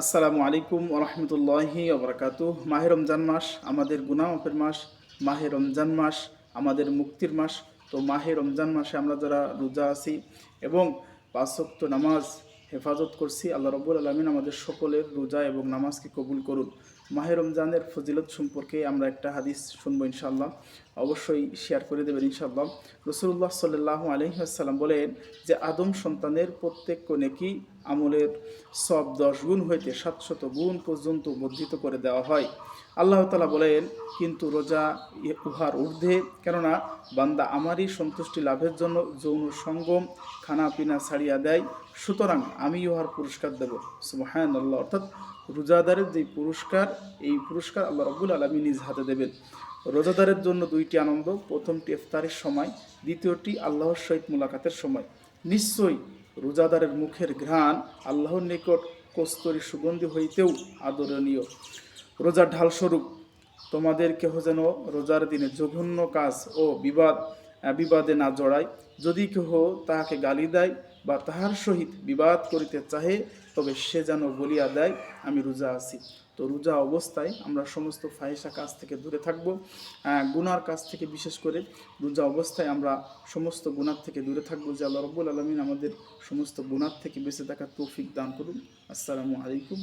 আসসালামু আলাইকুম ওরহমতুল্লাহি ওবরাকাতুহ। মাহে রমজান মাস আমাদের গুনাহ মাফের মাস, মাহে রমজান মাস আমাদের মুক্তির মাস। তো মাহে রমজান মাসে আমরা যারা রোজা আছি এবং 5 ওয়াক্ত নামাজ হেফাজত করছি, আল্লাহ রব্বুল আলমিন আমাদের সকলের রোজা এবং নামাজকে কবুল করুন। মাহে রমজানের ফজিলত সম্পর্কে আমরা একটা হাদিস শুনবো ইনশাআল্লাহ, অবশ্যই শেয়ার করে দেবেন ইনশাআল্লাহ। রাসূলুল্লাহ সাল্লাল্লাহু আলাইহি ওয়াসাল্লাম বলেন যে আদম সন্তানের প্রত্যেক নেকি আমলের সব 10 গুণ হইতে 700 গুণ পর্যন্ত বর্ধিত করে দেওয়া হয়। আল্লাহ তাআলা বলেন, কিন্তু রোজা উহার ঊর্ধ্বে, কেননা বান্দা আমারই সন্তুষ্টি লাভের জন্য যৌন সঙ্গম খানা পিনা ছাড়িয়া দেয়, সুতরাং আমি উহার পুরস্কার দেব। সুবহানাল্লাহ। অর্থাৎ রোজাদারের যে পুরস্কার, এই পুরস্কার আল্লাহ রাব্বুল আলামিন নিজ হাতে দেবেন। রোজাদারের জন্য 2টি আনন্দ, প্রথমটি ইফতারের সময়, দ্বিতীয়টি আল্লাহর সহিত মুলাকাতের সময়। নিশ্চয়ই রোজাদারের মুখের ঘ্রাণ আল্লাহর নিকট কস্তরী সুগন্ধি হইতেও আদরণীয়। রোজার ঢালস্বরূপ তোমাদের কেহ যেন রোজার দিনে জঘন্য কাজ ও বিবাদে না জড়ায়। যদি কেহ তাহাকে গালি দেয় বা তাহার সহিত বিবাদ করিতে চাহে, তবে সে যেন বলিয়া দেয়, আমি রোজা আছি। তো রোজা অবস্থায় আমরা সমস্ত ফাহিশা কাজ থেকে দূরে থাকবো, গুনার কাজ থেকে, বিশেষ করে রোজা অবস্থায় আমরা সমস্ত গুনার থেকে দূরে থাকবো। যে আল্লাহ রব্বুল আলমিন আমাদের সমস্ত গুনার থেকে বেঁচে থাকার তৌফিক দান করুন। আসসালামু আলাইকুম।